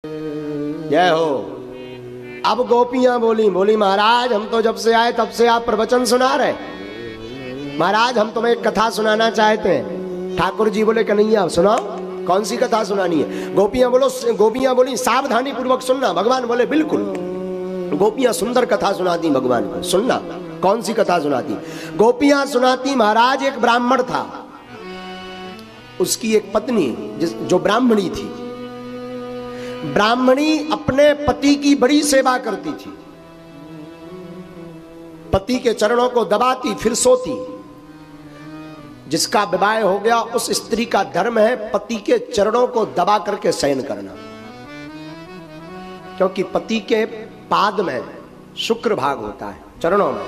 जय हो। अब गोपियां बोली, बोली महाराज हम तो जब से आए तब से आप प्रवचन सुना रहे, महाराज हम तुम्हें एक कथा सुनाना चाहते हैं। ठाकुर जी बोले कन्हैया सुनाओ, कौन सी कथा सुनानी है? गोपियां बोली सावधानी पूर्वक सुनना। भगवान बोले बिल्कुल। गोपियां सुंदर कथा सुनाती भगवान को, सुनना कौन सी कथा सुनाती? गोपियां सुनाती महाराज एक ब्राह्मण था, उसकी एक पत्नी जो ब्राह्मणी थी। ब्राह्मणी अपने पति की बड़ी सेवा करती थी, पति के चरणों को दबाती फिर सोती। जिसका विवाह हो गया उस स्त्री का धर्म है पति के चरणों को दबा करके शयन करना, क्योंकि पति के पाद में शुक्र भाग होता है, चरणों में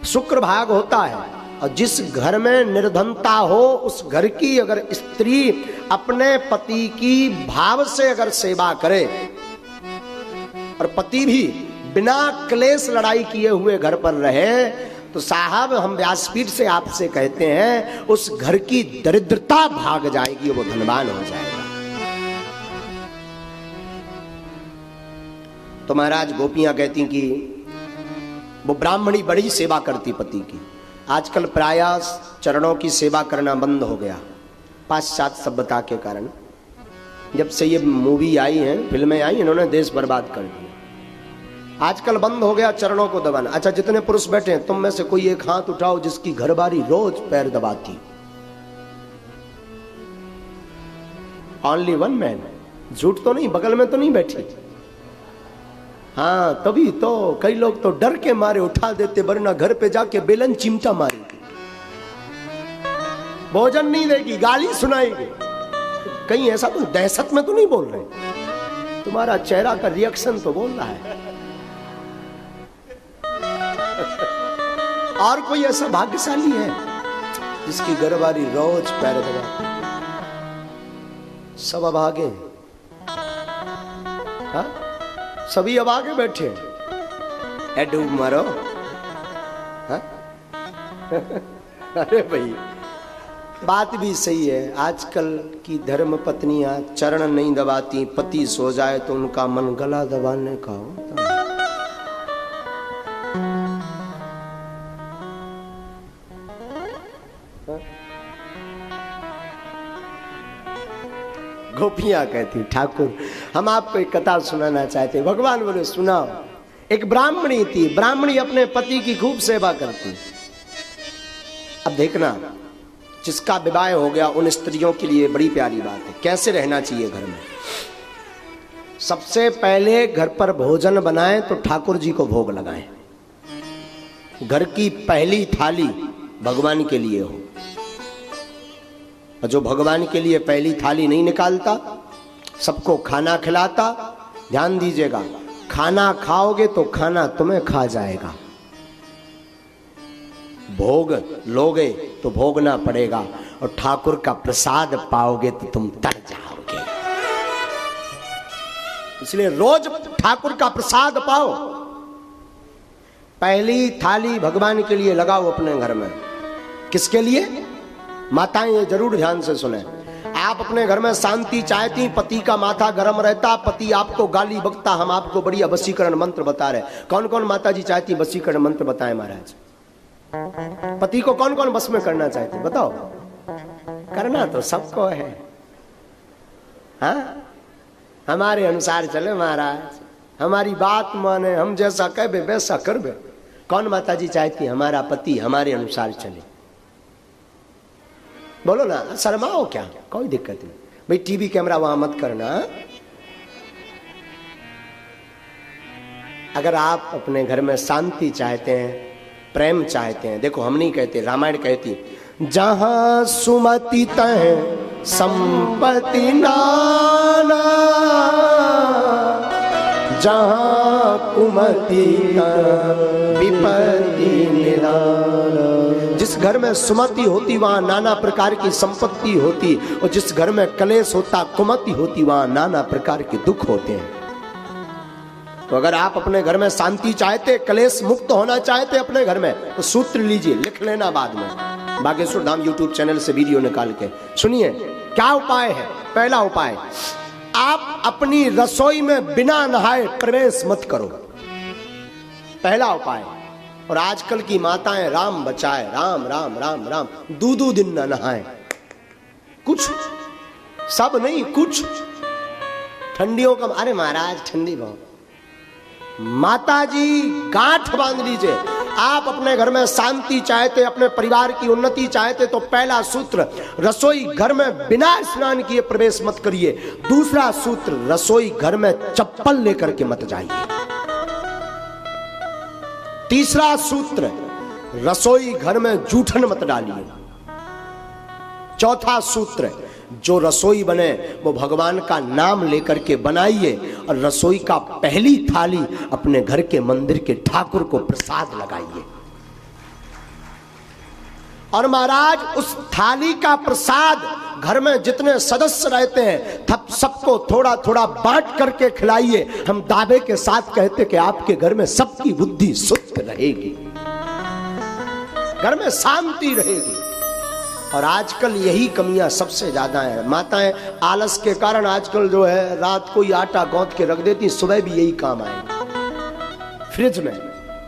शुक्र भाग होता है। और जिस घर में निर्धनता हो उस घर की अगर स्त्री अपने पति की भाव से अगर सेवा करे और पति भी बिना क्लेश लड़ाई किए हुए घर पर रहे, तो साहब हम व्यासपीठ से आपसे कहते हैं उस घर की दरिद्रता भाग जाएगी, वो धनवान हो जाएगा। तो महाराज गोपियां कहती कि वो ब्राह्मणी बड़ी सेवा करती पति की। आजकल प्रायः चरणों की सेवा करना बंद हो गया पाश्चात्य सभ्यता के कारण। जब से ये मूवी आई है, फिल्में आई, इन्होंने देश बर्बाद कर दिया। आजकल बंद हो गया चरणों को दबाना। अच्छा जितने पुरुष बैठे हैं तुम में से कोई एक हाथ उठाओ जिसकी घरवाली रोज पैर दबाती। ओनली वन मैन, झूठ तो नहीं, बगल में तो नहीं बैठी। हाँ तभी तो कई लोग तो डर के मारे उठा देते, वरना घर पे जाके बेलन चिमटा मारेगी, भोजन नहीं देगी, गाली सुनाएगी। कहीं ऐसा तो दहशत में तो नहीं बोल रहे, तुम्हारा चेहरा का रिएक्शन तो बोल रहा है। और कोई ऐसा भाग्यशाली है जिसकी घरवाली रोज पैर दबा? सब अब आगे, हाँ सभी अब आगे बैठे है, डूब मारो। हाँ? अरे भाई बात भी सही है। आजकल की धर्म पत्नियां चरण नहीं दबाती, पति सो जाए तो उनका मन गला दबाने का होता है। गोपियां कहती ठाकुर हम आपको एक कथा सुनाना चाहते हैं। भगवान बोले सुनाओ। एक ब्राह्मणी थी, ब्राह्मणी अपने पति की खूब सेवा करती। अब देखना जिसका विवाह हो गया उन स्त्रियों के लिए बड़ी प्यारी बात है, कैसे रहना चाहिए घर में। सबसे पहले घर पर भोजन बनाएं तो ठाकुर जी को भोग लगाएं। घर की पहली थाली भगवान के लिए हो, और जो भगवान के लिए पहली थाली नहीं निकालता, सबको खाना खिलाता, ध्यान दीजिएगा खाना खाओगे तो खाना तुम्हें खा जाएगा, भोग लोगे तो भोगना पड़ेगा, और ठाकुर का प्रसाद पाओगे तो तुम तर जाओगे। इसलिए रोज ठाकुर का प्रसाद पाओ। पहली थाली भगवान के लिए लगाओ अपने घर में। किसके लिए? माताएं ये जरूर ध्यान से सुने। आप अपने घर में शांति चाहती, पति का माथा गर्म रहता, पति आपको गाली बकता, हम आपको बड़ी वशीकरण मंत्र बता रहे। कौन कौन माता जी चाहती वशीकरण मंत्र बताएं महाराज? पति को कौन कौन बस में करना चाहती बताओ? करना तो सबको है, हाँ हमारे अनुसार चले महाराज, हमारी बात माने, हम जैसा कहबे वैसा करबे। कौन माता जी चाहती हमारा पति हमारे अनुसार चले? बोलो ना, शर्माओ क्या, कोई दिक्कत नहीं भाई। टीवी कैमरा वहां मत करना। अगर आप अपने घर में शांति चाहते हैं, प्रेम चाहते हैं, देखो हम नहीं कहते, रामायण कहती जहां सुमति तह संपत्ति नाना, जहां कुमति विपत्ति निदान। जिस घर में सुमति होती वहां नाना प्रकार की संपत्ति होती, और जिस घर में कलेश होता, कुमति होती, वहां नाना प्रकार के दुख होते हैं। तो अगर आप अपने घर में शांति चाहते, कलेश मुक्त होना चाहते अपने घर में, तो सूत्र लीजिए, लिख लेना बाद में। बागेश्वर धाम यूट्यूब चैनल से वीडियो निकाल के सुनिए क्या उपाय है। पहला उपाय, आप आप अपनी रसोई में बिना नहाए प्रवेश मत करो, पहला उपाय। और आजकल की माताएं राम बचाए, राम राम राम राम, दो दिन न नहाए, कुछ सब नहीं कुछ। ठंडियों का, अरे महाराज ठंडी बहुत, माता जी गांठ बांध लीजिए। आप अपने घर में शांति चाहते, अपने परिवार की उन्नति चाहते, तो पहला सूत्र, रसोई घर में बिना स्नान किए प्रवेश मत करिए। दूसरा सूत्र, रसोई घर में चप्पल लेकर के मत जाइए। तीसरा सूत्र, रसोई घर में जूठन मत डालिए। चौथा सूत्र, जो रसोई बने वो भगवान का नाम लेकर के बनाइए, और रसोई का पहली थाली अपने घर के मंदिर के ठाकुर को प्रसाद लगाइए। और महाराज उस थाली का प्रसाद घर में जितने सदस्य रहते हैं तब सबको थोड़ा थोड़ा बांट करके खिलाइए। हम दावे के साथ कहते कि आपके घर में सबकी बुद्धि शुद्ध रहेगी, घर में शांति रहेगी। और आजकल यही कमियां सबसे ज्यादा है। माताएं आलस के कारण आजकल जो है रात को ही आटा गौंथ के रख देती, सुबह भी यही काम आएगा।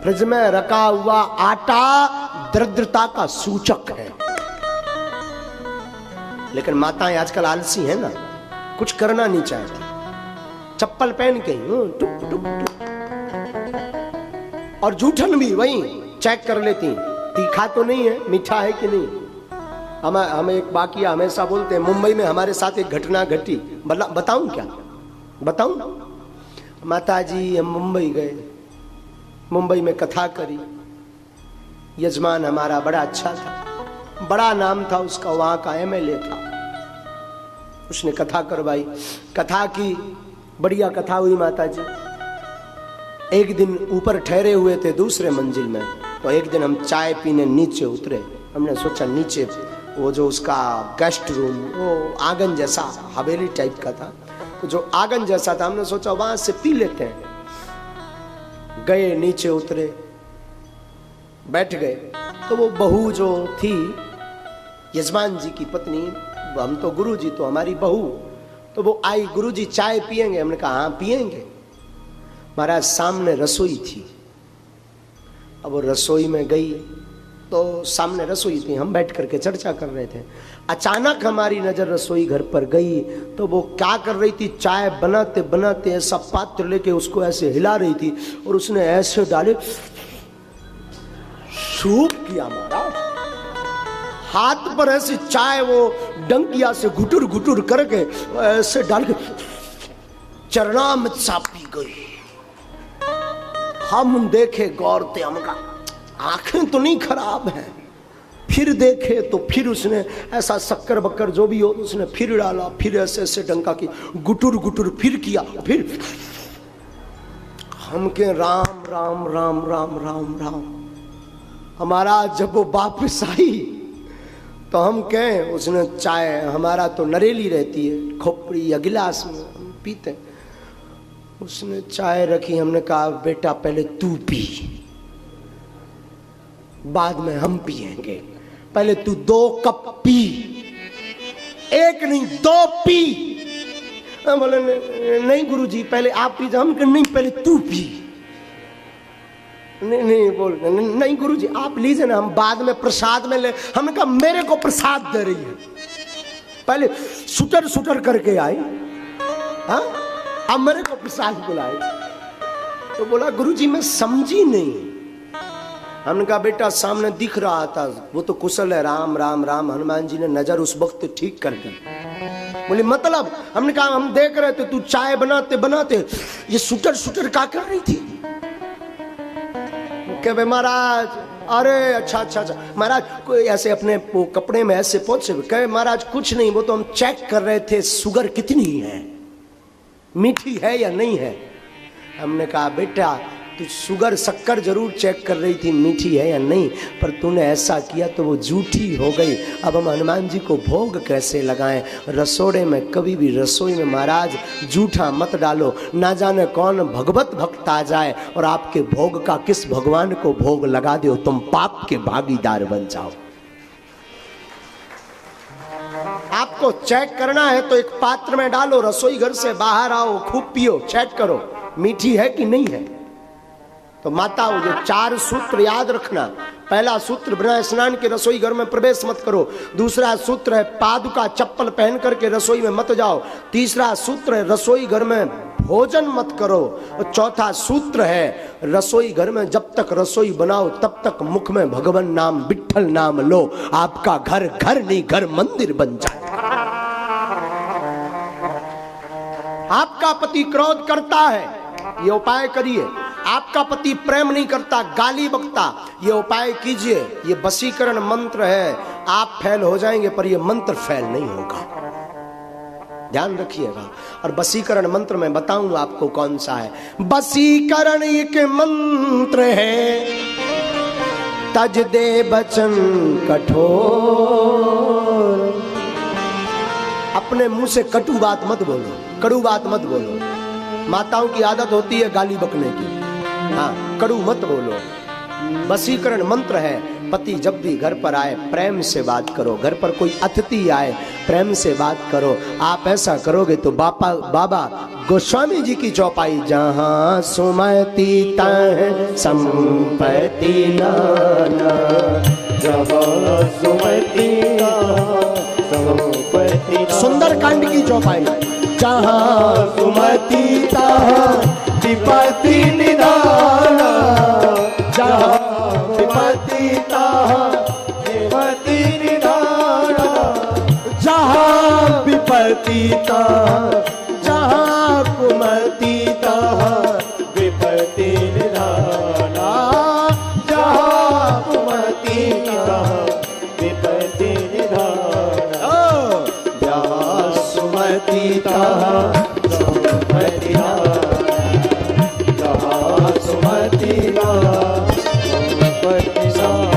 फ्रिज में रखा हुआ आटा दरिद्रता का सूचक है। लेकिन माताएं आजकल आलसी है ना, कुछ करना नहीं चाहती, चप्पल पहन के टुक टुक टुक। और जूठन भी वही चेक कर लेती, तीखा तो नहीं है, मीठा है कि नहीं। हमें एक वाकया हमेशा बोलते हैं, मुंबई में हमारे साथ एक घटना घटी, बताऊं क्या, बताऊं। माता जी हम मुंबई गए, मुंबई में कथा करी। यजमान हमारा बड़ा अच्छा था, बड़ा नाम था उसका, वहां का एमएलए था। उसने कथा करवाई, कथा की, बढ़िया कथा हुई माता जी। एक दिन ऊपर ठहरे हुए थे दूसरे मंजिल में, तो एक दिन हम चाय पीने नीचे उतरे। हमने सोचा नीचे वो जो उसका गेस्ट रूम, वो आंगन जैसा हवेली टाइप का था, तो जो आंगन जैसा था, हमने सोचा वहां से पी लेते हैं। गए, नीचे उतरे, बैठ गए, तो वो बहू जो थी यजमान जी की पत्नी, हम तो गुरु जी तो हमारी बहू, तो वो आई, गुरु जी चाय पिएंगे? हमने कहा हाँ पिएंगे। महाराज सामने रसोई थी, अब वो रसोई में गई तो सामने रसोई थी, हम बैठ करके चर्चा कर रहे थे। अचानक हमारी नजर रसोई घर पर गई, तो वो क्या कर रही थी, चाय बनाते बनाते ऐसा पात्र लेके उसको ऐसे हिला रही थी, और उसने ऐसे डाले, सूप किया महाराज, हाथ पर ऐसे चाय वो डंकिया से घुटुर घुटुर करके ऐसे डाल के चरणामृत सा पी गई। हम देखे गौर से, हमका आंखें तो नहीं खराब हैं। फिर देखे तो फिर उसने ऐसा शक्कर बक्कर जो भी हो उसने फिर डाला, फिर ऐसे ऐसे डंका की गुटुर गुटुर फिर किया, फिर हम के राम राम राम राम राम राम। हमारा जब वो वापस आई तो हम कहें, उसने चाय, हमारा तो नरेली रहती है खोपड़ी या गिलास में हम पीते, उसने चाय रखी। हमने कहा बेटा पहले तू पी, बाद में हम पिएंगे, पहले तू 2 कप पी, 1 नहीं 2 पी। बोले नहीं गुरुजी पहले आप पी। हम कहे नहीं पहले तू पी। नहीं नहीं बोल नहीं गुरुजी आप लीजिए ना, हम बाद में प्रसाद में ले। हमने कहा मेरे को प्रसाद दे रही है, पहले सुटर सुटर करके आई, हाँ अब मेरे को प्रसाद बुलाई। तो बोला गुरुजी मैं समझी नहीं। हमने कहा बेटा सामने दिख रहा था, वो तो कुशल है, राम राम राम, हनुमान जी ने नजर उस वक्त ठीक कर दी। बोले मतलब? हमने कहा हम देख रहे थे तू चाय बनाते बनाते ये सुटर सुटर क्या कर रही थी। कहे महाराज अरे अच्छा अच्छा अच्छा महाराज, कोई ऐसे अपने वो कपड़े में ऐसे पहुंचे। कहे महाराज कुछ नहीं, वो तो हम चेक कर रहे थे शुगर कितनी है, मीठी है या नहीं है। हमने कहा बेटा तू शुगर शक्कर जरूर चेक कर रही थी मीठी है या नहीं, पर तूने ऐसा किया तो वो झूठी हो गई। अब हम हनुमान जी को भोग कैसे लगाएं। रसोड़े में कभी भी रसोई में महाराज झूठा मत डालो, ना जाने कौन भगवत भक्त आ जाए और आपके भोग का किस भगवान को भोग लगा दो, तुम पाप के भागीदार बन जाओ। आप आपको चेक करना है तो एक पात्र में डालो, रसोई घर से बाहर आओ, खूब पियो, चेक करो मीठी है कि नहीं है। तो माताओं, ये 4 सूत्र याद रखना। पहला सूत्र, बिना स्नान के रसोई घर में प्रवेश मत करो। दूसरा सूत्र है पादुका चप्पल पहन करके रसोई में मत जाओ। तीसरा सूत्र है रसोई घर में भोजन मत करो। और चौथा सूत्र है रसोई घर में जब तक रसोई बनाओ तब तक मुख में भगवान नाम, विठ्ठल नाम लो। आपका घर घर नहीं, घर मंदिर बन जाए। आपका पति क्रोध करता है, ये उपाय करिए। आपका पति प्रेम नहीं करता, गाली बकता, ये उपाय कीजिए। ये वशीकरण मंत्र है। आप फेल हो जाएंगे पर ये मंत्र फेल नहीं होगा, ध्यान रखिएगा। और वशीकरण मंत्र में बताऊंगा आपको कौन सा है। वशीकरण एक मंत्र है, तज दे बचन कठोर। अपने मुंह से कटु बात मत बोलो, कड़ू बात मत बोलो। माताओं की आदत होती है गाली बकने की, हाँ, कड़ू मत बोलो। वशीकरण मंत्र है, पति जब भी घर पर आए प्रेम से बात करो। घर पर कोई अतिथि आए प्रेम से बात करो। आप ऐसा करोगे तो बाबा गोस्वामी जी की चौपाई, जहाँ सुमति तह संपत्ति नाना, जहाँ सुमति संपत्ति, सुंदरकांड की चौपाई, जहाँ सुमति तह विपत्ति निधान, जहाँ विपत्ति तह विपत्ति निधान, जहाँ विपत्ति तह, जहाँ कुमति तह विपत्ति निधान, जहाँ कुमति तह विपत्ति निधान, जहाँ सुमति तह संपत्ति नाना, जहाँ सुमति तह संपत्ति नाना।